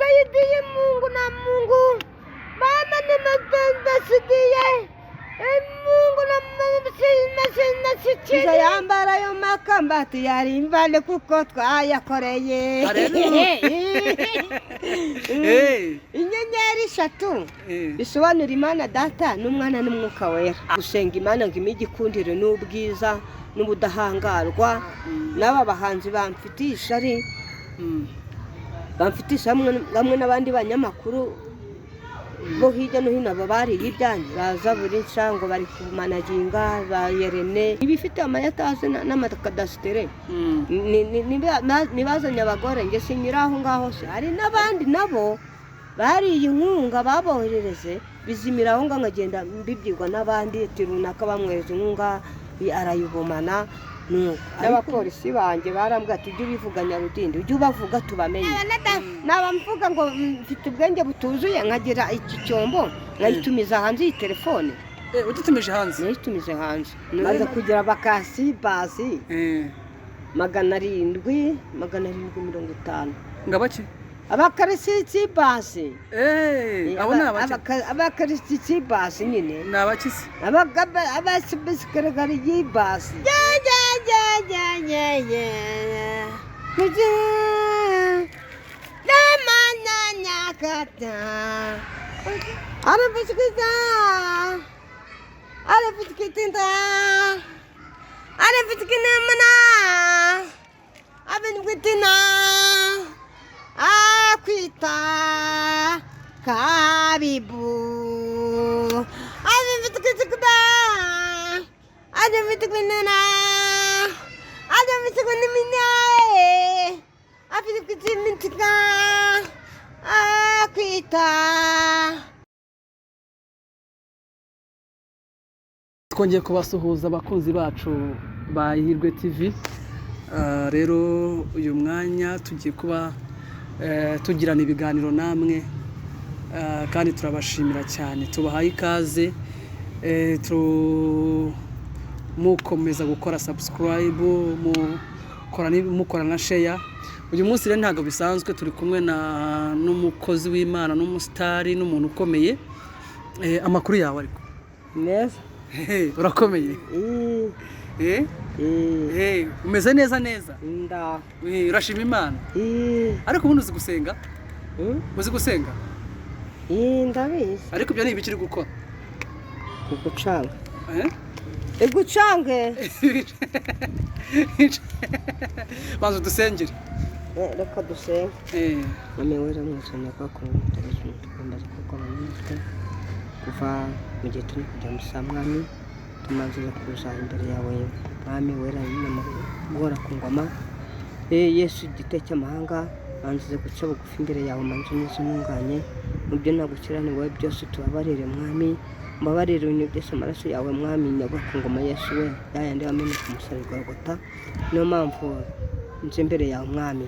nisaidie Mungu na Mungu. Mama nimesikie. Mungu na nasikia yambara yo makambati yari mbale kuko twayakoreye. Inyenyeri 3 bisobanura Imana Data n'Umwana n'Umwuka Wera. Gusenga Imana ngo imigikundire n'ubwiza n'ubudahangarwa n'aba bahanzi bamfitisha ari bamfitisha hamwe n'abandi banyamakuru bo hirya no hino bari ibyanjye baza buri nsango bari kumanaginga ba Yerene ibifite amayataze n'amakadasitere nibazanye abagore nge sinyiraho ngaho se hari n'abandi nabo bari inkunga baboherereze bizimiraho ngo ngagenda mbibyirwa n'abandi tirunaka bamwereza inkunga arayubomana n'abapolisi banje barambwa tujye bivuganya Rudindi ujye ubavuga tubamenye nabamvuga ngo mfite ubwenge butuzuye nkagira iki cyombo nkayitumiza hanze iyi telefone udutumije hanze nayitumize hanze maze kugira bakasi basi 750 ngabaki abakarisiti basi abo nabaki abakarisiti basi nyine nabakisi abasibisikare y'ibasi kuja namana nyakata arabisikita mana abinwitina akwita kabibu abinwitikita abinwitikina abinwitikina abinwitikina akwita. Twongeye kubasuhuza abakunzi bacu ba Ihirwe TV. Rero uyu mwanya tugiye kuba tugirana ibiganiro namwe kandi turabashimira cyane tubahaye ikaze mukomeza gukora subscribe mukora na share. Uyu munsi rero ntago bisanzwe turi kumwe n'umukozi w'Imana n'umusitari n'umuntu ukomeye. Amakuru yawe ariko neza urakomeye umeze neza nda urashima Imana ariko ubundi uzi gusenga uzi gusenga ndabizi ariko ibyo ni ibikiri gukora gucange banza dusengere reka dusenge amewera mwizana kwa kumutabizi tukunda kuko kuva mu gihe turi kujya musamwami tumaze kuza imbere yawe mwami wera guhora ku ngoma Yesu igite cy'amahanga banzize guca bugufi imbere yawe manje neza ntunganye mu byo nagukirane wowe byose tubabarire mwami mbabarire ibintu byose amaraso yawe mwami nyagwa ku ngoma Yesu we yayandi wamenye ku musaraba Golgotha niyo mpamvu nje imbere yawe mwami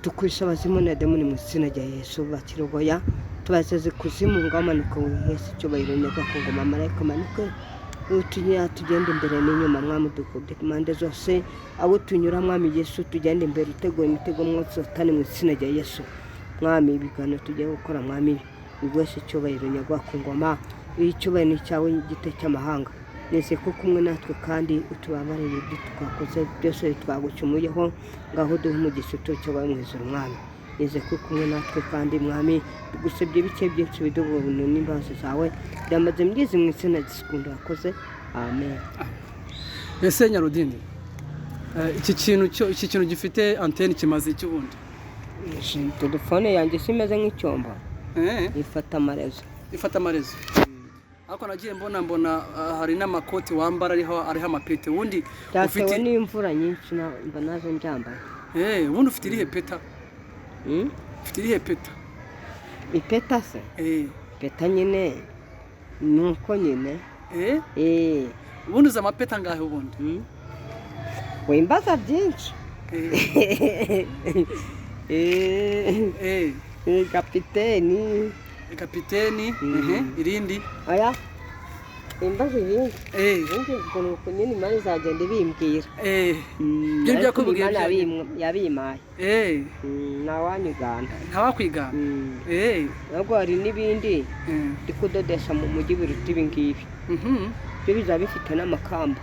tukwisha abazimu na demoni mu izina rya Yesu bakirogoya tubaseze kuzimu ngamanuka Yesu cyo bayironyega ku ngoma marayika manuke tugende imbere n'inyuma mwami dukubye kumande zose abo tunyura mwami Yesu tugende imbere utego imitego mwose tani mu izina rya Yesu mwami ibigano tugiye gukora mwami bigwese cyo bayironyega ku ngoma icyubahiro cyawe igite cy'amahanga nese ko kumwe natwe kandi utubabarire ibyo twakoze byose twagucumuyeho ngaho duhe umugisha cyo bamwizera mwami neze ko kumwe natwe kandi mwami gusebye bike byinshi bidubuntu n'imbazo zawe byamaze mbizi mu izina gisikunda wakoze amen. Ese Nyarudindi iki kintu gifite antenne kimaze cy'ubundi telefone yanjye simeze nk'icyomba ifata amarezo ariko nagiye mbona hari n'amakoti wambara ariho amapete wundi ufite n'imvura nyinshi mba nazo njyambaye wundi ufite irihe peta ufite irihe peta ipeta se peta nyine nuko nyine ubundi uza amapeta ngahe ubundi wimbaza byinshi kapiteni irindi aya imbaza ibindi ibindi ngo ni uko nyine imana izagenda ibimbwira ibyo byakubwiye imana yabimaye ntawanyigana ntawakwigana ntabwo hari n'ibindi ndi kudodesha mu mujyi biruta ibi ngibi byo bizaba bifite n'amakamba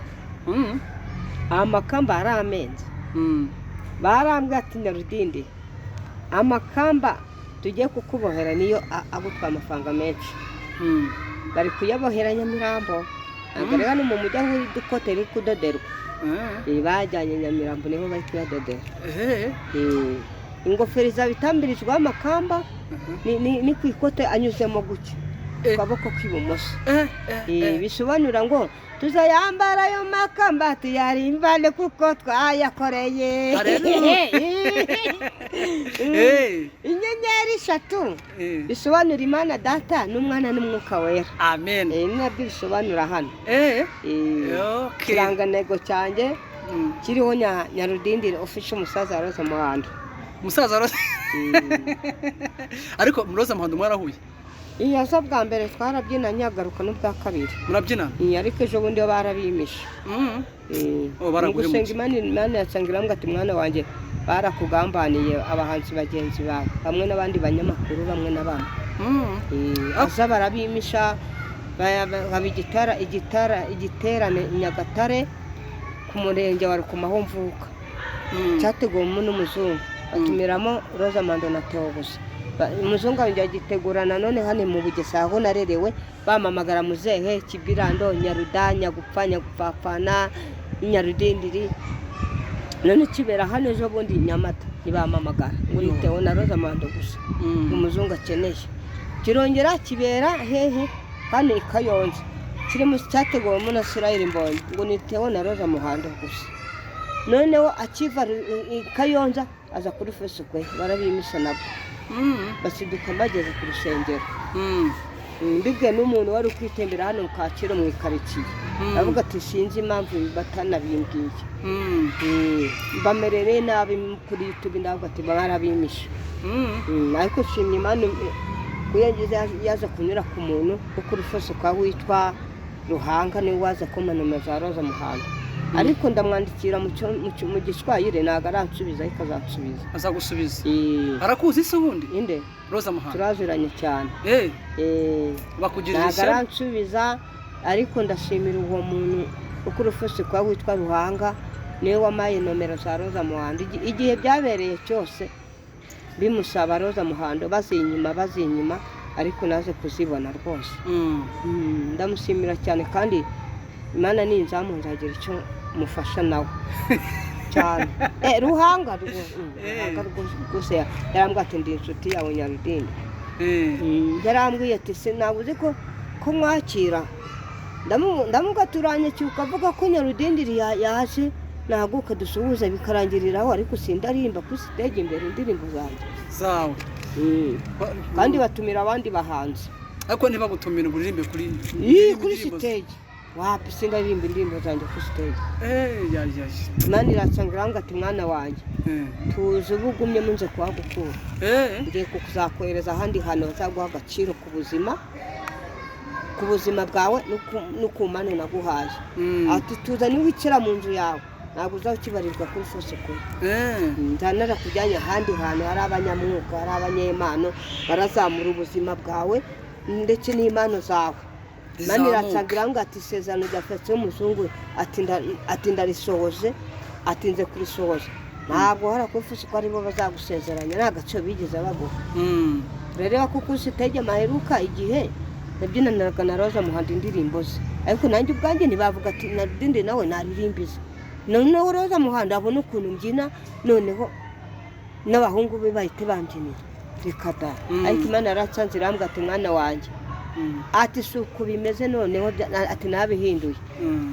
amakamba ari amenzi barambwira ati Nyarudindi amakamba tugiye kukubohera niyo agutwara amafaranga menshi bari kuyabohera Nyamirambo ntabwo rero no mu mujyi aho udukote riri kudoderwa bajyanye Nyamirambo niho bari kuyadodera ingofero izaba itambirijweho amakamba ni ku ikote anyuzemo gutya akaboko k'ibumoso bisobanura ngo tuzayambara ayo makamba tuyarimbane kuko twayakoreye inyenyeri 3 bisobanura Imana Data n'Umwana n'Umwuka Wera amen nabyo bisobanura hano kirangantego cyanjye kiriho Nyarudindi official musaza Rose Muhando musaza Rose ariko Rose Muhando mwarahuye Iyaza bwa mbere twarabyina nyagaruka n'ubwa kabiri murabyina ariko ejo bundi barabimisha gusenga Imana yasangira ngo ati mwana wanjye barakugambaniye abahanzi bagenzi bawe bamwe n'abandi banyamakuru bamwe na bamwe aza barabimisha igiterane Nyagatare ku murenge wa Rukomaho mvuka cyateguwe n'umuzungu batumiramo Rose Muhando na Theo gusa umuzungu yagitegura nanone hano mu Bugesera aho narerewe bamamagara muzehe Kibirando Nyarudanya gupfapfana Nyarudindiri none kibera hano ejo bundi Nyamata ntibamamagara muri Theo na Rose Muhando gusa umuzungu akeneye kirongera kibera hehe hano i Kayonza kirimo cyateguwe na Israel Mbonyi ngo ni Theo na Rose Muhando gusa noneho akiva i Kayonza aza kuri Facebook barabimisha nabo basiduka bageze ku rusengero mbibwe n'umuntu wari kwitembera hano mu Kacyiru mu ikaritsiye avuga ati sinzi impamvu batanabimbwiye bamerere nabi kuri YouTube ndavuga ati barabimisha ariko shimye Imana kuyageze yaza kunyura ku muntu kuri Facebook witwa Ruhanga ni waza kumanuma za Rose Muhando ariko ndamwandikira mu Giswahili ntago aransubiza ariko azansubiza azagusubiza arakuzi se ubundi inde Rose Muhando turaziranye cyane bakugirira ntago aransubiza ariko ndashimira uwo muntu kuri Facebook witwa Ruhanga niwe wamaye nomero za Rose Muhando igihe byabereye cyose bimusaba Rose Muhando bazinyuma ariko naze kuzibona rwose ndamushimira cyane kandi Imana ninzamu nzagira icyo mufasha nawe cyane Ruhanga rwose yarambwiye ati ndi inshuti yawe Nyarudindi yarambwiye ati sinabuze ko mwakira ndamugaturanye cyuka avuga ko Nyarudindi yaje naguka dusuhuza bikarangiriraho ariko sindarimba kuri stage imbere indirimbo zawe kandi batumira abandi bahanzi ariko ntibagutumira uririmbe kuri stage wapi sindarimba indirimbo zanjye kuri stage Imana irasangira ngo ati mwana wanjye tuzi ubugumye munze kuhagukura ngiye kukuzakwereza ahandi hantu bazaguha agaciro ku buzima bwawe no ku Mana naguhaye ati tuza niwicira mu nzu yawe ntabwo uzakibarirwa kuri Facebook nzanara kujyanya ahandi hantu hari abanyamwuka hari abanyemano barazamura ubuzima bwawe ndetse n'imano zawe Imana irasangira ngo ati isezerano ryafashe umuzungu ati ndarisohoje atinze kurisohoza ntabwo hari kuri Facebook aribo bazagusezeranya n'agace bigeze baguha rero kuko usitege maheruka igihe nabyinanaga na Rose Muhando indirimbo ze ariko nanjye ubwanjye ntibavuga ati Nyarudindi nawe naririmbiza noneho Rose Muhando abona ukuntu mbyina noneho n'abahungu be bahite bambyinira reka da ariko Imana yaratsanze irambwa ati mwana wanjye ati suku bimeze noneho ati nabihinduye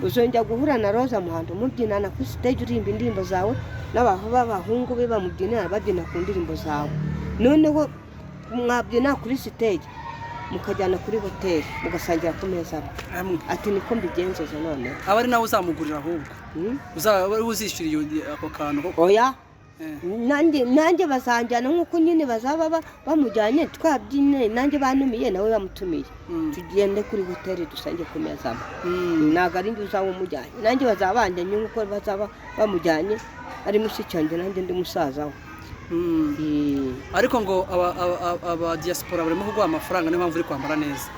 uzongera guhura na Rose Muhando mubyinana kuri stage urimba indirimbo zawe n'abahungu be bamubyinira babyina ku ndirimbo zawe noneho mwabyina kuri stage mukajyana kuri hoteli mugasangira ku meza ati niko mbigenzeze none abari nawe uzamugurira ahubwo uzishyura ako kantu oya nanjye bazanjyana nk'uko nyine bazaba bamujyanye twabyine nanjye banumiye nawe bamutumiye tugende kuri hoteli dusange ku meza ntabwo ari njye uzaba umujyanye nanjye bazaba banjyanye nk'uko bazaba bamujyanye ari mushiki wanjye nanjye ndi musaza we. ariko ngo aba diaspora barimo kuguha amafaranga niyo mpamvu uri kwambara neza.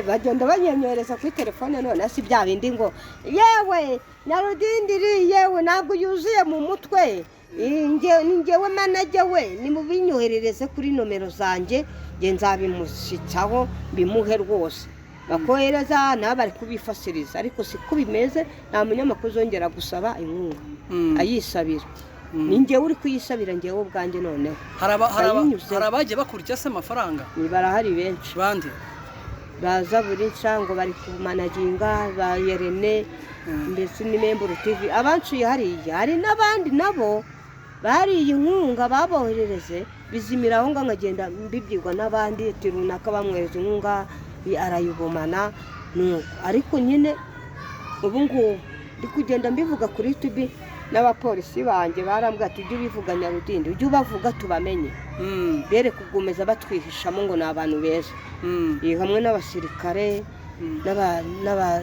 bagenda banyemereza kuri telefone none si bya bindi ngo yewe Nyarudindiri yewe ntabwo yuzuye mu mutwe njyewe manager we nimubinyoherereze kuri nomero zanjye nge nzabimushyitsaho bimuhe rwose bakohereza nabo bari kubifasiriza ariko siko bimeze nta munyamakuru uzongera gusaba inkunga ayisabira ni njyewe uri kuyisabira njyewe ubwanjye noneho. hari abagiye bakurikira se amafaranga? barahari benshi bandi baza buri nsango bari kumanaginga ba Yerene ndetse n'imemburo TV abancuye hariya hari n'abandi nabo bari inkunga baboherereze bizimira aho ngagenda mbibwirwa n'abandi ati runaka bamwereza inkunga arayubomana nuko ariko nyine ubu ngubu ndi kugenda mbivuga kuri YouTube n'abapolisi banjye barambwira ati ujye ubivuga Nyarudindi ujye ubavuga tubamenye bere kugumeza batwihishamo ngo ni abantu beza hamwe n'abasirikare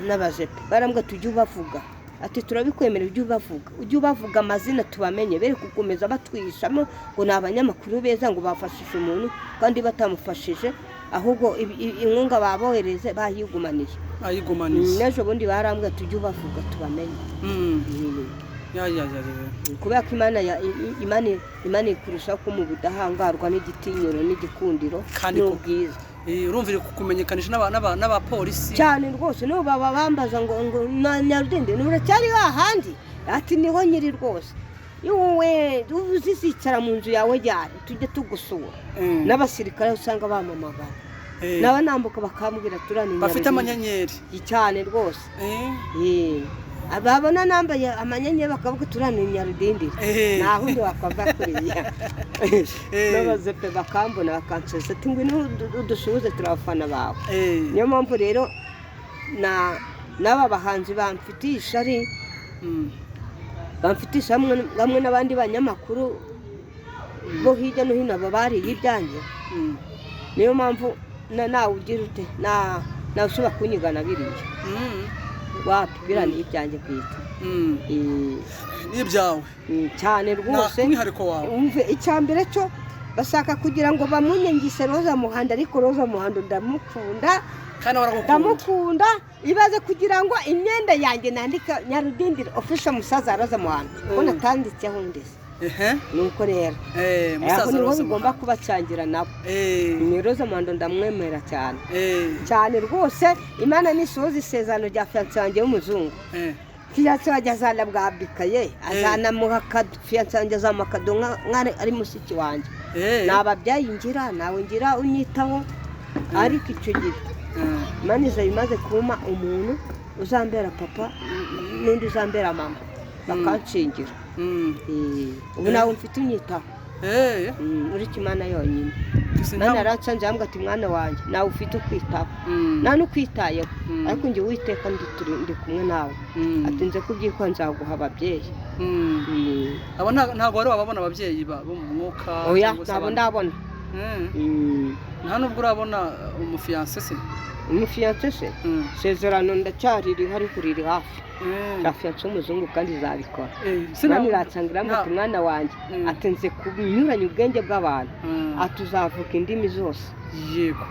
n'abazepe barambwira ati ujye ubavuga ati turabikwemerera ujye ubavuga amazina tubamenye bere kugumeza batwihishamo ngo ni abanyamakuru beza ngo bafashije umuntu kandi batamufashije ahubwo inkunga babohereze bayigumaniye n'ejo bundi barambwira ati ujye ubavuga tubamenye. kubera ko imana ikurushaho ko mu budahangarwa n'igitinyiro n'igikundiro n'ubwiza urumva iri kukumenyekanisha n'abapolisi cyane rwose n'ubu baba bambaza ngo Nyarudindi nturacyari hahandi ati niho nyiri rwose wowe uzizicara mu nzu yawe ryari tujye tugusura n'abasirikare usanga bamamagara naba nambuka bakambwira turane bafite amanyenyeri cyane rwose ababona nambaye amanyenyeri bakavuga turane Nyarudindi naho undi wakava kuriya n'abazepe bakambona bakanseza ati ngwino udusuhuze turabafana bawe. niyo mpamvu rero n'aba bahanzi bamfitisha hamwe n'abandi banyamakuru bo hirya no hino bariye ibyanjye niyo mpamvu nawe ugira ute nawe ushobora kunyigana biriya wapi biraniye ibyanjye bwite n'ibyawe cyane rwose umwihariko wawe umve icyambere cyo bashaka kugira ngo bamunyengise Roza Muhando ariko Roza Muhando ndamukunda ibaze kugira ngo imyenda yanjye nandika Nyarudindi official musaza Roza Muhando ko natanditseho ndese nuko rero musaza Roza ngomba kubacangira nabo ni Roza Muhando ndamwemera cyane rwose imana nisoza isezerano rya fiancé wanjye w'umuzungu fiancé wajya azana bwa bikaye azana muhakadu fiancé wanjye azamakado nk'ari ari musiki wanjye nababyaye ngira nawe ngira unyitaho ariko icyo gihe imana imaze kuma umuntu uzambera papa n'undi uzambera mama bakanshingira ubu nawe mfite unyitaho uri kimana yonyine Mana aransanze ambwa ati mwana wanjye nawe ufite ukwitaho nta n'ukwitayeho ariko njye witeka ndi kumwe nawe ati nze kubyiko nzaguha ababyeyi abo ntabwo wari wababona ababyeyi bo mu mwuka oya ntabwo ndabona nta nubwo urabona umufiancé se sezerano ndacyaririho ariko riri hafi fiancé umuzungu kandi izabikora nani ratsangira ati mwana wanjye ati nze kunyuranya ubwenge bw'abantu ati uzavuga indimi zose yego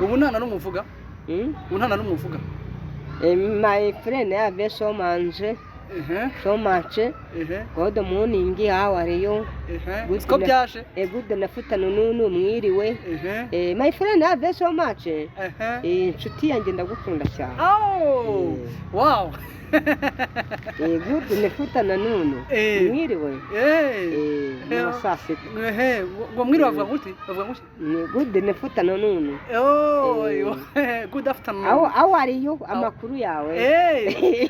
ubu nta n'umuvuga my friend have so much God morning how are you good nafutano nunu mwiriwe my friend have so much inshuti yanjye ndagukunda cyane wow good nafutana nunu mwiriwe masasi ngo mwiriwe bavuga gute good nafutana nunu good afternoon how are you amakuru yawe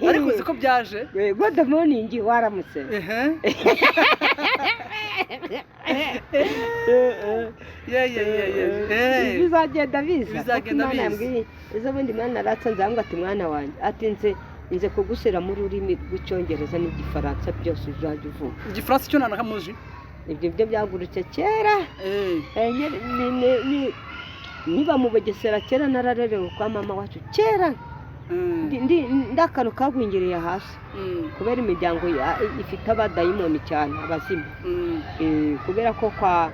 ariko uzi ko byaje good morning waramutse bizagenda biza izo bundi mwana aratsanze ambwa ati mwana wanjye ati nze kugusera mu rurimi rw'icyongereza n'igifaransa byose uzajya uvuga igifaransa cyo nanamuzi ibyo byo byagurutse kera niba mu Bugesera kera nararerewe kwa mama wacu kera ndakano kagwingiriye hasi kubera imiryango ifite abadayimoni cyane abazimu kubera ko kwa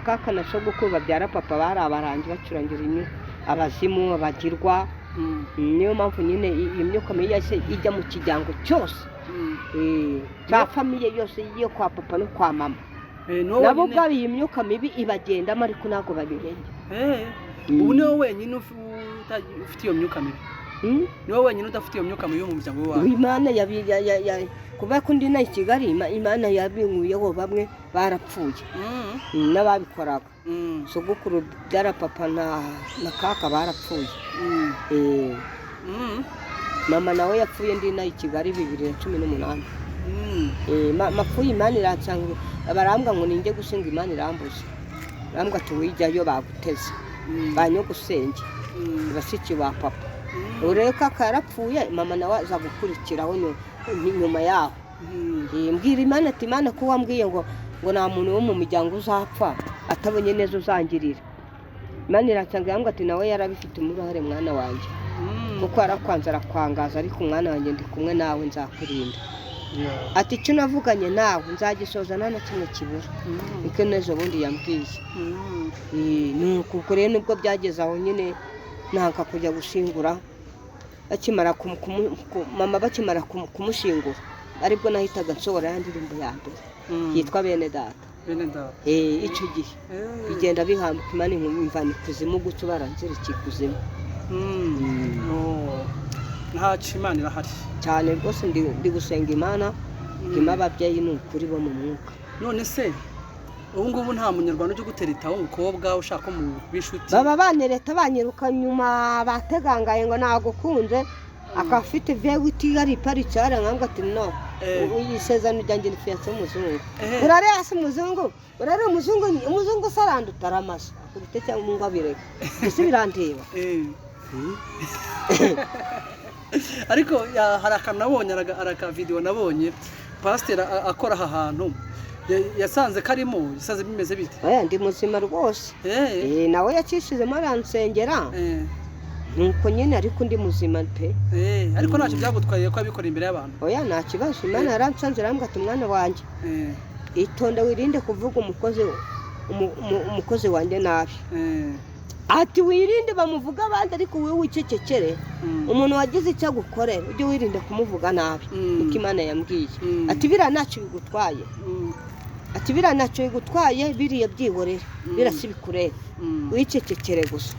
kaka na sogokuru babyara papa bari abarangi bacurangira abazimu abagirwa niyo mpamvu nyine iyo myuka mibi yahise ijya mu kijyango cyose cya famiye yose yo kwa papa no kwa mama nabo ubwabo iyi myuka mibi ibagendamo ariko ntabwo babimenye ubu niwe wenyine ufite iyo myuka mibi niwe wenyine udafite iyo myuka mibi mu muryango wawe Imana kuba ko ndi na Kigali Imana yabinguyeho bamwe barapfuye n'ababikoraga sogokuru byara papa na kaka barapfuye mama nawe yapfuye ndi na Kigali 2018 mapfuye Imana iransanga barambwa ngo ninjye gusenga Imana irambuze barambwa tuwijyayo baguteze banyo gusenge bashiki ba papa ureka karapfuye mama nawe aza gukurikiraho nyuma yaho mbwira Imana ati Imana ko wambwiye ngo nta muntu wo mu miryango uzapfa atabonye neza uzangirira Imana iransanga yambwa ati nawe yarabifite uruhare mwana wanjye kuko arakwanza arakwangaza ariko umwana wanjye ndi kumwe nawe nzakurinda ati icyo navuganye nawe nzagisoza nta na kimwe kibura niko neza ubundi yambwiye nuko rero nibwo byageze aho nyine ntanka kujya gushingura bakimara mama bakimara kumushingura aribwo nahitaga nsohora ya ndirimbo ya mbere yitwa bene data icyo gihe bigenda bihambuka Imana imvana ikuzimu gutyo baranzira ikikuzimu ntacu Imana irahari cyane rwose ndi gusenga Imana ngima ababyeyi ni ukuri bo mu mwuka none se ubu ngubu nta munyarwanda ujya gutereta w'umukobwa ushaka mu bishuti baba banereta banyiruka nyuma bategangaye ngo nagukunze akafite vewiti yari iparitse arangambwa ati no uyisezano ryanjye ni fiance y'umuzungu urare hasi umuzungu urare umuzungu saranda utaramasa kubite cyangwa ngo abireke ese birandeba ariko hari akantu nabonye araka video nabonye pastor akora aha hantu yasanze karimo yasanze bimeze bite ndi muzima rwose nawe yakishizemo aransengera nuko nyine ariko ndi muzima pe ariko ntacyo byagutwaye ko abikora imbere y'abantu nta kibazo Imana yaransanze arambwa ati mwana wanjye itonde wirinde kuvuga umukozi wanjye nabi ati wirinde bamuvuga abandi ariko wowe wicecekere umuntu wagize icyo agukorera ujye wirinde kumuvuga nabi niko Imana yambwiye ati biriya ntacyo bigutwaye ati biriya ntacyo bigutwaye biriya byihorera birasibikureba wicecekere gusa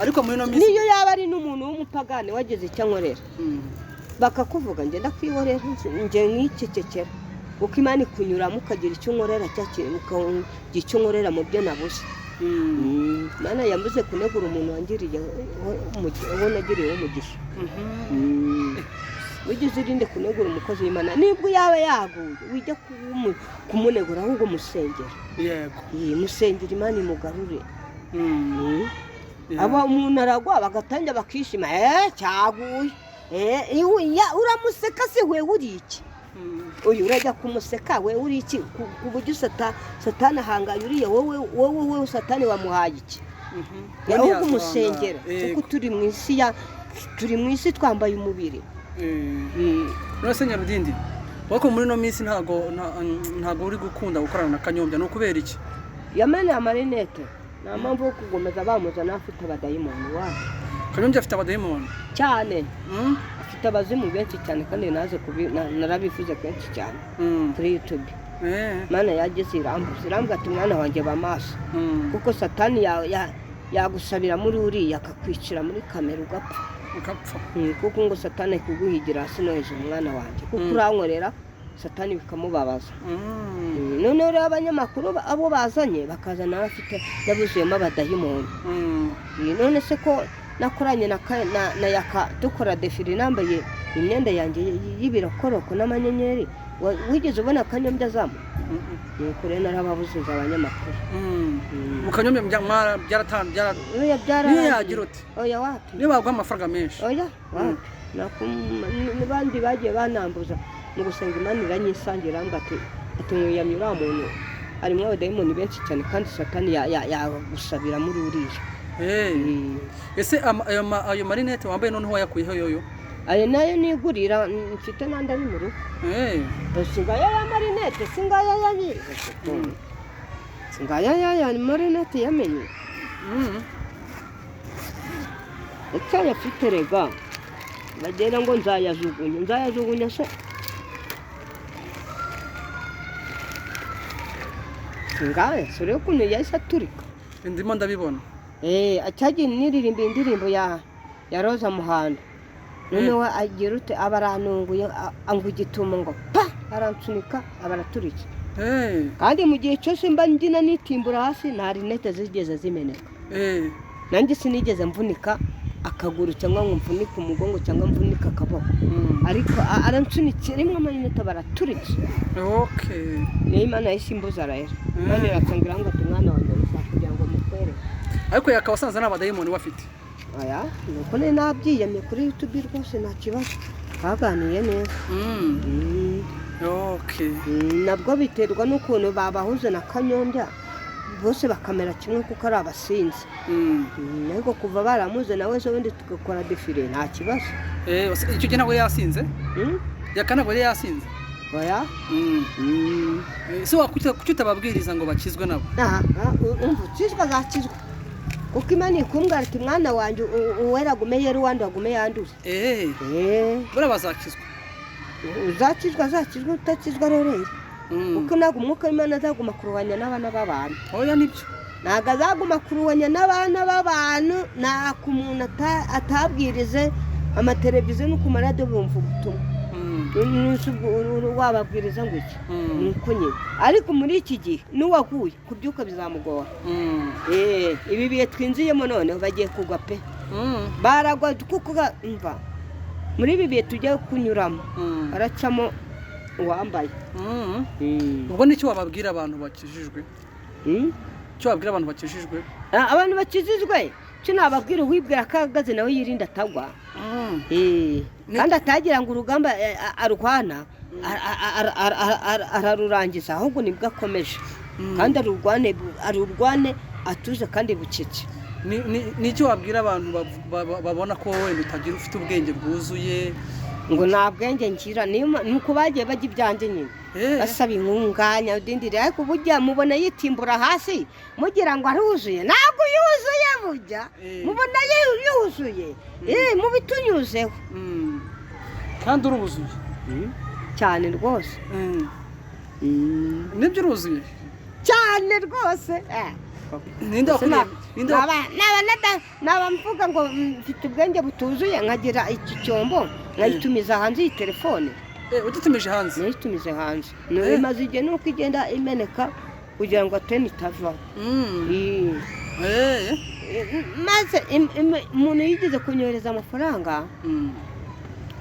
ariko muri no minsi niyo yaba ari n'umuntu w'umupagane wagize icyo ankorera bakakuvuga njye ndakwihorera njye nkicecekera uko Imana ikunyuramo ukagira icyo unkorera ukagira icyo unkorera mu byo nabuze Imana yambuze kunegura umuntu wangiriye aho nagiriye umugisha wigize urinde kunegura umukozi w'Imana nibwo yaba yaguye wijya kumunegura ahubwo musengera musengera Imana imugarure aba umuntu aragwa bagatangira bakishima cyaguye uramuseka se we uri iki uyu urajya kumuseka we uri iki ku buryo satani ahangaye uriye wowe satani wamuhaye iki ahubwo umusengera kuko turi mu isi twambaye umubiri nose Nyarudindi wako muri no minsi ntago uri gukunda gukorana na Kanyombya no kubera iki yamene amarinete nta mpamvu yo kugomeza bamuzana afite abadayimoni wawe Kanyombya afite abadayimoni cyane afite abazimu benshi cyane kandi narabifuza kenshi cyane kuri YouTube Mana yageze irambwa ati mwana wanjye bamaso kuko satani yagusabira muri uriya akakwicira muri kamera ugapfa kuko ngo satani kuguhigira hasi no hejuru mwana wanjye kuko urankorera satani bikamubabaza none rero abanyamakuru abo bazanye bakazana bafite yabuzuyemo abadayimoni none se ko nakoranye na yaka dukora defile nambaye imyenda yanjye y'ibirokoroko n'amanyenyeri wigeze ubona Kanyombya azamu nuko rero narababuzuza abanyamakuru mu Kanyombya yagira uti oya wapi niyo bagwa amafaranga menshi oya wapi n'abandi bagiye banambuza mu gusenga Imana iranyisangira ngo ati ati mwiyamye uriya muntu harimo abadayimoni benshi cyane kandi satani yagusabira muri uriya. Ese ayo marinete wambaye noneho wayakuyeho yoyo? Ayo nayo nigurira mfite n'andi ari mu rugo. Singaye ya marinete singaye yayi. Singaye ya marinete yamenye. Icyo yafite rega bagera ngo nzayajugunya se. Singaye sore ukuntu yahise aturika. Ndimo ndabibona. Acagiye niririmba indirimbo ya Roza Muhando. Noneho agira ute abaranunguye angugituma ngo pa aransunika abaraturike. Kandi mu gihe cyose mba ndina nitimbura hasi nta rinete zigeze zimeneka. Nanjye sinigeze mvunika akaguru cyangwa ngo mvunike umugongo cyangwa mvunika akaboko. Ariko aransunitse rimwe amarinete baraturike. Ni Imana yisimbuza rero. None ratsangira ngo tumwana wanjye kugira ngo mukwere. Ariko yakabasanze n'abadayimoni bafite. Aya, nuko ne nabyiyamye kuri YouTube rwose nta kibazo. Baganiye neza. Nabwo biterwa n'ukuntu babahuze na Kanyombya bose bakamera kimwe kuko ari abasinzi. Ariko kuva baramuze nawe so wende tugakora defile nta kibazo. Icyo gihe ntabwo yasinze? Yakanabwo yasinze. Oya? So wakuta babwiriza ngo bakizwe nabo? Umva kizwa zakizwa. Kuko Imana ikumbwira ati mwana wanjye uweragume yero wandi wagume yanduze. Bura bazakizwa. Uzakizwa utakizwa rero. Kuko nago umwuka w'Imana azaguma kuruhanya n'abana b'abantu. Oya nibyo. Naga azaguma kuruhanya n'abana b'abantu na ku muntu atabwirize amateleviziyo no ku maradiyo bumva ubutumwa. Wababwiriza ngo iki nuko nyine ariko muri iki gihe n'uwaguye kubyuka bizamugora. Ibi biye twinziyemo none bagiye kugwa pe. Baragwa kuko umva muri ibi biye tujya kunyuramo aracamo uwambaye. Ubwo nicyo wababwira abantu bakijijwe? Cyo wabwira abantu bakijijwe? Abantu bakijijwe cyo nababwira uwibwira kagaze nawe yirinda atagwa. Kandi atagira ngo urugamba arwana ararurangiza ahubwo nibwo akomeje. Kandi arurwane atuze kandi bucece. Nicyo wabwira abantu babona ko wowe utagira ufite ubwenge bwuzuye ngo nta bwenge ngira nuko bagiye bajya ibyanje nyine basaba inkunganya udindire ariko burya mubona yitimbura hasi mugira ngo aruzuye ntabwo yuzuye burya mubona yuzuye mubitunyuzeho kandi uruzuye cyane rwose. Nibyo uruzuye cyane rwose. Naba mvuga ngo mfite ubwenge butuzuye nkagira iki cyombo nkayitumiza hanze iyi telefone. Ututumije hanze? Nayitumize hanze. Imaze igihe nuko igenda imeneka kugira ngo atene itava. Maze umuntu yigeze kunyohereza amafaranga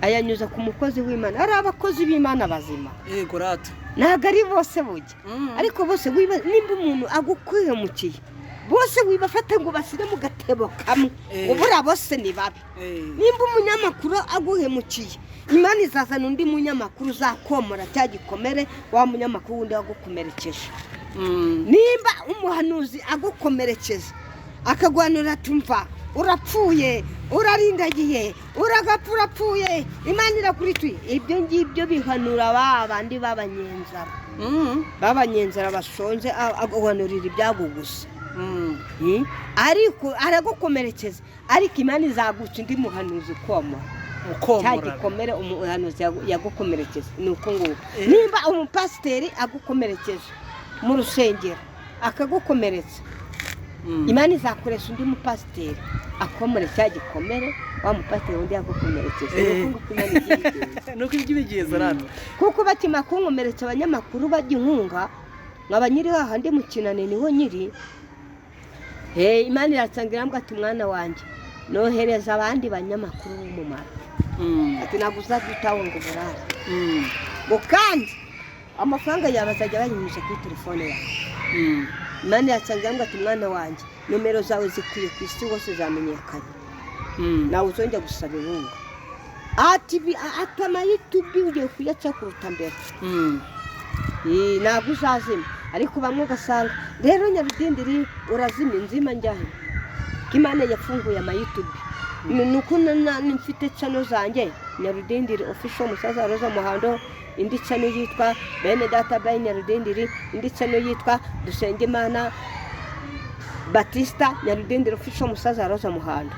ayanyuza ku mukozi w'Imana. Ari abakozi b'Imana bazima. Yego rata. Ntabwo ari bose bujya ariko bose nimba umuntu agukuhemukiye bose wibafata ngo basire mu gatebo kamwe ubura bose ni babi. Nimba umunyamakuru aguhemukiye Imana izazana undi munyamakuru uzakomora cya gikomere wa munyamakuru wundi wagukomerekeje. Nimba umuhanuzi agukomerekeje akagwanura tumva urapfuye urarindagiye uragapfurapfuye Imana irakurituye. Ibyo ngibyo bihanura babandi babanyenzara. Babanyenzara basonze agwanurira ibyago gusa. Ariko aragukomerekeza ariko Imana izagutsa undi muhanuzi ukomora. Cyagikomere umuhanuzi yagukomerekeza nuko ngo nimba umupasiteri agukomerekeje mu rusengero akagukomeretsa Imana izakoresha undi mupasiteri akomore cyagikomere wa mupasiteri undi yagukomerekeje nuko iby'ibigeza rano kuko bakima kunkomeretsa abanyamakuru bajya inkunga nk'abanyiri hahandi mu kinane niho nyiri. Imana iratsangira mbwa ati mwana wanjye nohereza abandi banyamakuru b'umumaro ati naguza dutaho ngo burare ngo kandi amafaranga yabazajya bayinyuza kuri telefone yawe. Imana iratsangira mbwa ati mwana wanjye nomero zawe zikwiye ku isi hose zamenyekanye nawe uzongera gusaba inkunga ati atama YouTube ugiye kuyaca kuruta mbere. ntabwo uzazima ariko bamwe ugasanga rero Nyarudindiri urazima inzima njyahe Imana yafunguye ama YouTube nuko mfite channel zanjye Nyarudindiri official Musaza Roza Muhando indi channel yitwa Bene Data by Nyarudindiri indi channel yitwa Dusengimana Batista Nyarudindiri official Musaza Roza Muhando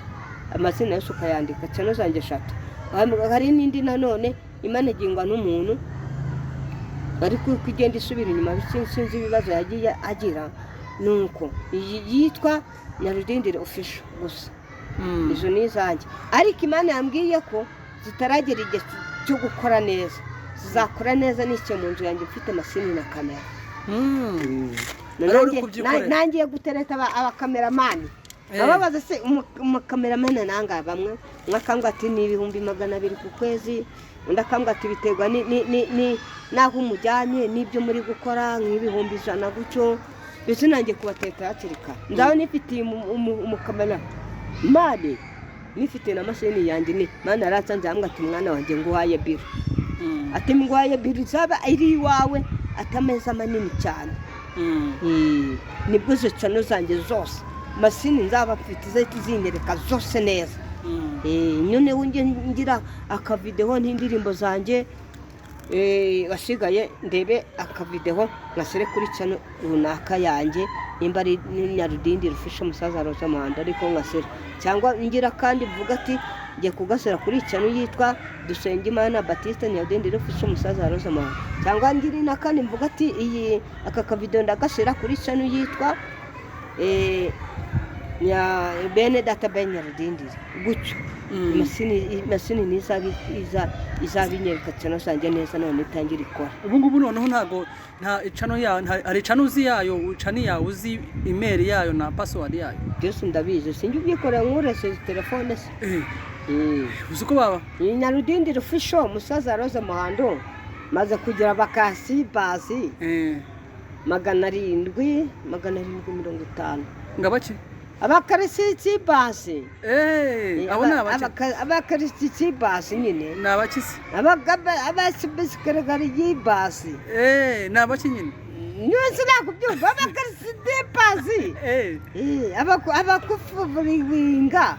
amazina yose ukayandika channel zanjye 3 hari n'indi nanone Imana igingwa n'umuntu ariko kugenda isubira inyuma bisinzi ibibazo yagiye agira nuko yitwa Nyarudindiri official gusa izo nizanjye ariko Imana yambwiye ko zitaragera igihe cyo gukora neza zizakora neza n'icyo mu nzu yanjye mfite mashini na kamera nangiye gutereta abakameramani ababaza se umukameramani nanga bamwe mwakambwa ati ni 200 ku kwezi undakambwa ati biterwa ni naho umujyanye n'ibyo muri gukora nk'ibihumbi 100 gucyo bise nangiye kubateka yakirika ndaho nifitiye umukamera mane nifite na mashini yanjye ni mana aratsanze hamwe ati mwana wanjye ngo waye biro ati ngwaye biro zaba iri iwawe atameza manini cyane nibwo zo channel zanjye zose mashini nzaba mfite zahita zinyereka zose neza nyone wunge ngira akavideo n'indirimbo zanjye wasigaye ndebe akavideo ngasere kuri channel runaka yanjye nimba ari Nyarudindiri official Musaza Roza Muhando ariko ngasere cyangwa ngira kandi vuga ati ngiye kugasera kuri channel yitwa Dusengimana Batista Nyarudindiri official Musaza Roza Muhando cyangwa ngira na kandi mvuga ati iyi aka kavideo ndagasera kuri channel yitwa ya Bene Data by Nyarudindiri gucyo mashini nizabinyereka channel sanje neza none itangira ikora ubu ngubu noneho ntago nta channel yayo hari channel uzi yayo channel yayo uzi email yayo na password yayo byose ndabizi sinjye ubyikorera nkurese telefone se uzuko baba Nyarudindiri official Musaza Roza Muhando maze kugira bakasi basi 750 ngabaki abakarisiti basi abona abakarisiti basi nyine nabakisi abasibisikaragarije basi nabaki nyine nyose nakubyumva abakarisiti basi abakufuringa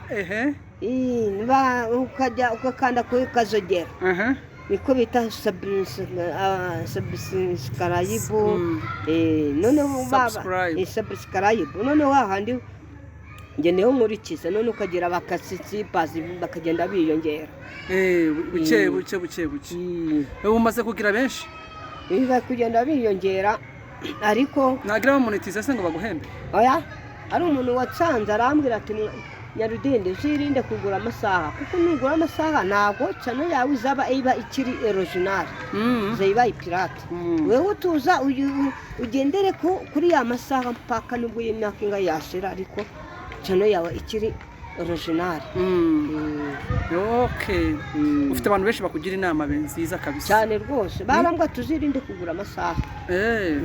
ukajya ukakanda kuri kazogera niko bita subscribe none baba subscribe none wahandi ngeneho nkurikiza none ukagira abakasitsi basi bakagenda biyongera buke umaze kugira benshi biba kugenda biyongera ariko nagira monetize se ngo baguhembe oya ari umuntu watsanze arambwira ati Nyarudindiri uzirinde kugura amasaha kuko nugura amasaha ntago channel yawe izaba iba ikiri original ziba ipirate wewe utuza ugendere kuri ya masaha mpaka nubwo y'imyaka inga yashira ariko channel yawe ikiri original okay ufite abantu benshi bakugira inama nziza kabisa cyane rwose barambwa tuzirinde kugura amasaha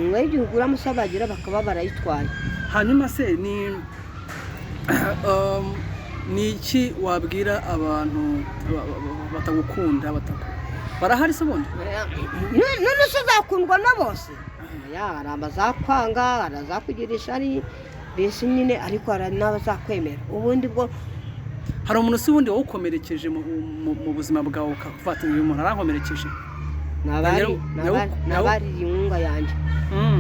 mwe ugura amasaha bagira bakaba barayitwaye hanyuma se ni iki wabwira abantu batagukunda barahari se bundi none se zakundwa na bose hari abazakwanga arazakugirisha ari bese nyine ariko hari n'abazakwemera ubundi bwo hari umuntu si wundi wawukomerekeje mu buzima bwawe ukafata uyu muntu arankomerekeje nabari inkunga yanjye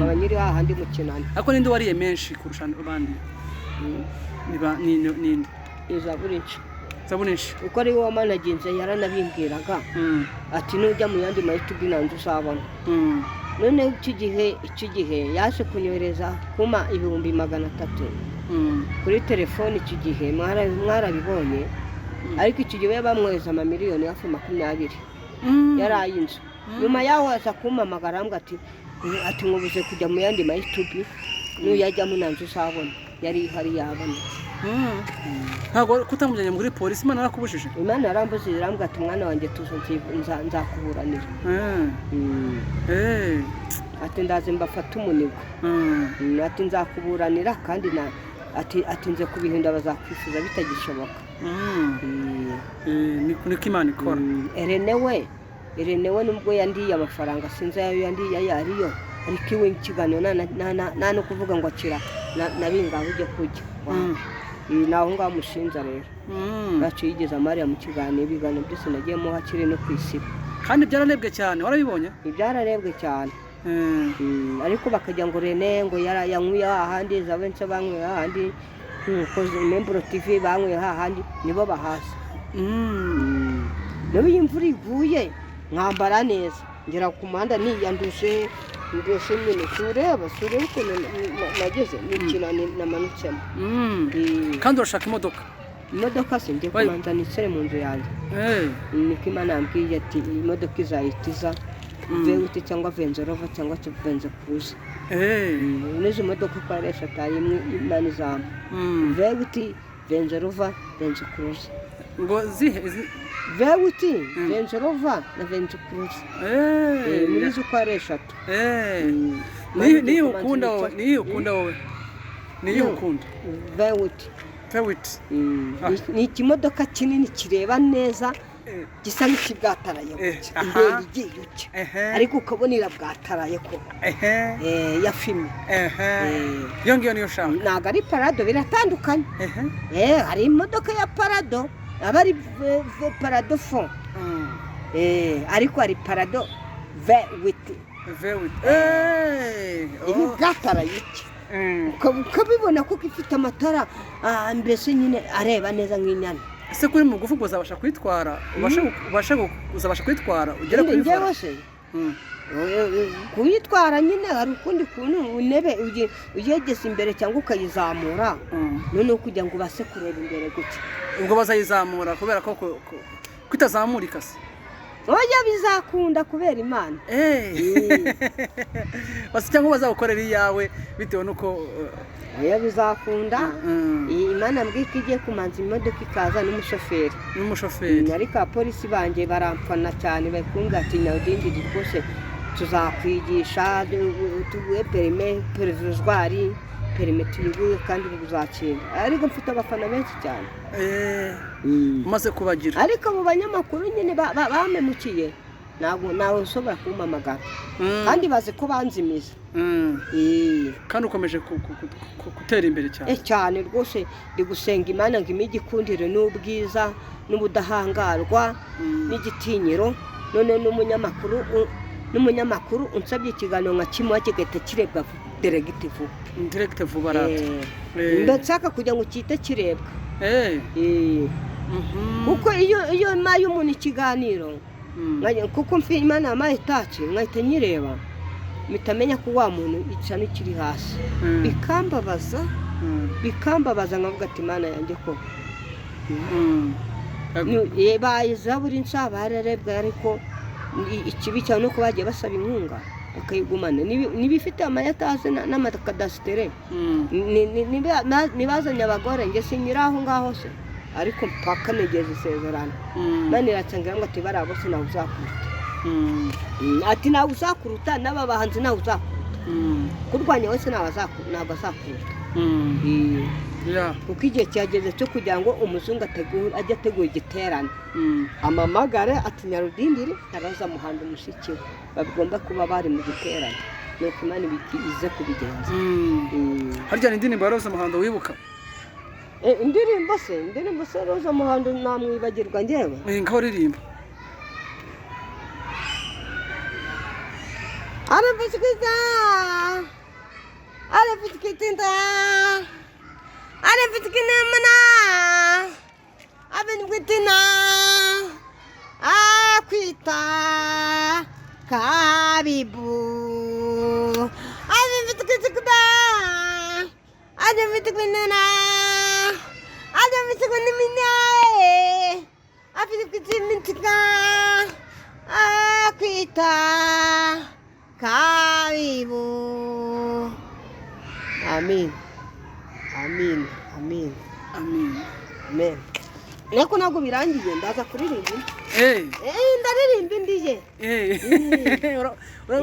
abanyiri hahandi mu kinani ariko ninde wariye menshi kurusha abandi ni Zaburinshi uko ari wowe managenze yaranabimbwiraga ati nujya mu yandi mahitubwi nanze uzabona none iki gihe yaje kunyohereza kuma 300 kuri telefone iki gihe mwarabibonye ariko iki gihe bamweza amamiliyoni hafi 20 yarayinze nyuma yaho aza kumpamagara ambwa ati nkubuze kujya mu yandi mahitubwi nuyajya mu nanze uzabona yari hari yabona ntago kutamujyanye muri polisi Imana yarakubujije Imana yarambujije irambwa ati mwana wanjye tuzo nzakuburanira ati ndaze mbafata umunigo ati nzakuburanira kandi ati nze kubihinda bazakwifuza bitagishoboka niko Imana ikora Irene we nubwo yandiye amafaranga sinzi ayo yandiye yariyo ariko iwe ikiganiro nta no kuvuga ngo akira nabingaho ujye kujya naho ngaho mushinja rero ntacyo yigeze amariya mu kiganiro ibiganiro byose nagiyemo hakiri no ku isibo kandi byararebwe cyane warabibonye ibyararebwe cyane ariko bakajya ngo Rene ngo yanyweye ahandi za benshi banyweye ahandi nk'umukozi Membro TV banyweye ahandi nibo bahasa niba imvura iguye nkambara neza ngera ku muhanda niyanduje mbese nyine sureba ukuntu nageze n'ikina namanutsemo kandi urashaka imodoka se ngiye kumanza nicare mu nzu yanjye niko Imana yambwiye ati imodoka izayitiza Vewiti cyangwa Venzerova cyangwa Venze Cruise n'izo modoka ko ari eshatu imwe Imana izamba Vewiti Venzerova Venze Cruise ngo zihe Vewiti Venzerova na Venze Cruise muri zo ko ari eshatu niyo ukunda wowe niyo ukunda Vewiti ni ikimodoka kinini kireba neza gisa n'ikibwataraye imbere igiye uke ariko ukabona irabwataraye ko ya filime iyo ngiyo niyo ushaka ntabwo ari parado biratandukanye hari imodoka ya parado aba ari parado fo ariko hari parado Vewiti ibi bwataraye iki ukabibona kuko ifite amatara mbese nyine areba neza nk'inyana ese kuri mugufi uzabasha kwitwara uzabasha kwitwara ugere kuri njyewe se kuyitwara nyine hari ukundi kuntu intebe uyegeza imbere cyangwa ukayizamura noneho kugira ngo ubase kureba imbere gutya ubwo bazayizamura kubera ko itazamurika se oya bizakunda kubera Imana basi cyangwa bazagukorera iyawe bitewe nuko oya bizakunda Imana mbwiko igiye kumanza imodoka ikaza n'umushoferi ariko abapolisi banjye barampfana cyane bakunga ati Naudindi rwose tuzakwigisha tuguhe perime tuyiguhe kandi uzatsinda ariko mfite abafana benshi cyane umaze kubagira ariko abo banyamakuru nyine bamemukiye ntawe ushobora kumpamagara kandi bazi ko banzimiza kandi ukomeje gutera imbere cyane rwose ndi gusenga Imana ngo imige ikundire n'ubwiza n'ubudahangarwa n'igitinyiro none n'umunyamakuru unsabye ikiganiro nka kimwe kigahita kirebwa direkite vuba ndashaka kugira ngo cyite kirebwa kuko iyo maye umuntu ikiganiro kuko Imana yamaye taci nkahita nyireba mitamenya ko wa muntu icana kiri hasi bikambabaza nkavuga ati Imana yanjye ko bayiza buri nsaba hararebwa ariko ikibi cyane nuko bagiye basaba inkunga bakayigumana nibifite amayataze n'amakadasitere nibazanye abagore nge sinyiraho ngaho se ariko mpaka negeze isezerano Imana iracangira ngo ati bariya bose nawe uzakuruta ati nawe uzakuruta n'aba bahanzi nawe uzakuruta kurwanya wese ntabwo azakuruta kuko igihe cyageze cyo kugira ngo umuzungu ajye ategura igiterane amamagare ati Nyarudindiri araza muhanda umushiki we bagomba kuba bari mu giterane nuko Imana ize kubigenza harya n'indirimbo ya Roza Muhando wibuka indirimbo se Roza Muhando namwibagirwa njyewe ngaho ririmba akwita kabibu amin nako ntabwo birangiye ndaza kuririmba ndaririmba indiye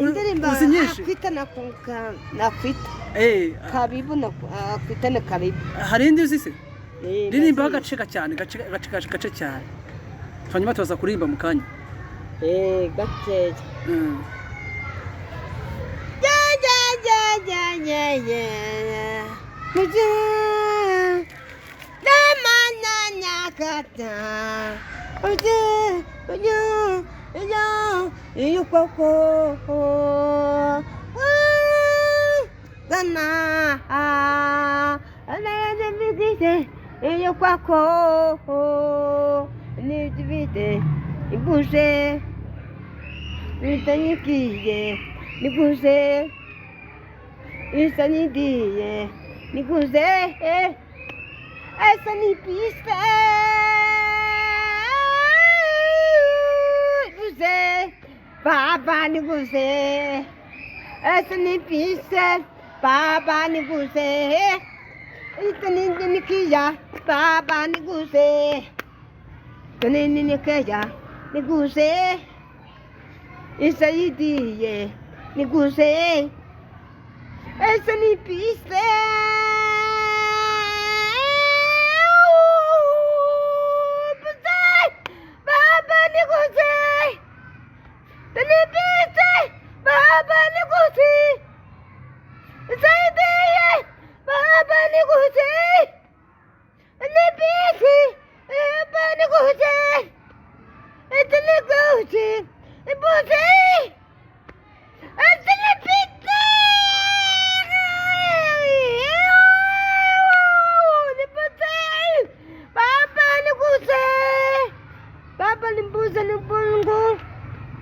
indirimba nakwita kabibu nakwita na kabibu hari indi uzi se ririmba agace cyane gace cyane hanyuma tuza kuririmba mu kanya gakeya Baba niguze, essa nem pisa, Baba niguze, essa nem nikia, Baba niguze, nem nikia, niguze, essa ideia, niguze, essa nem pisa.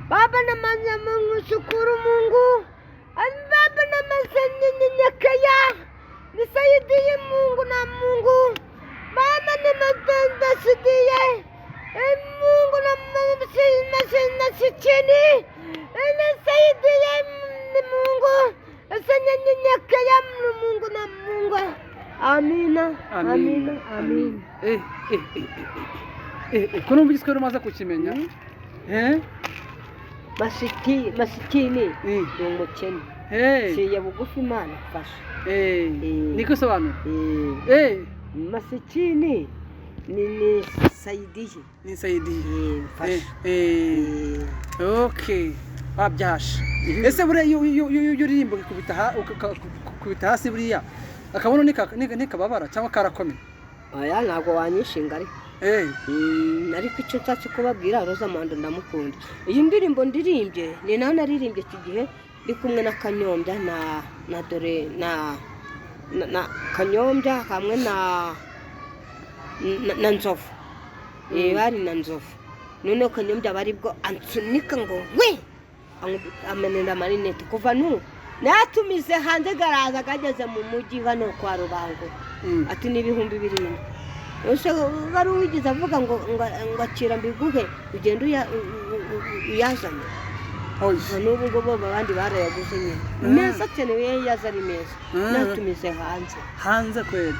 Baba namanya mengsyukuru Mungu. Baba namasanya nyenyekea. Nisaidie Mungu na Mungu. Baba nimetenda sidia. Mungu na nasichini. Nisaidie Mungu. Asanya nyenyekea Mungu na Mungu. Amina. Amina. Amina. Kuno mbisiko rumaza kukimenya. Masikini ni umukene. Siya bugufi Imana fasha. Niko sobanura. Masikini ni saidiye. Ni saidiye. Fasha. Okay. Wabyasha. Ese bure yurimbo kubita hasi buriya. Akabono nikababara cyangwa karakomeye. Oya ntabwo wanyishinga ari. Ariko icyo nshatse kubabwira Rosamond ndamukunda. Iyi ndirimbo ndirimbye ni naho naririmbye iki gihe ndi kumwe na Kanyombya na dore na Kanyombya hamwe na Nzovu. Bari na Nzovu. None Kanyombya bari bwo ansunika ngo we amenera marinete kuva natumize hanze garaza kageze mu mujyi hano kwa Rubango. Ati ni 200. Ose bari ugize avuga ngo akira mbiguhe ugenda uyazana. N'ubu ngo bo abandi barayaguze nyine. Neza cyane we yazari meza. Natumize hanze. Hanze kweli.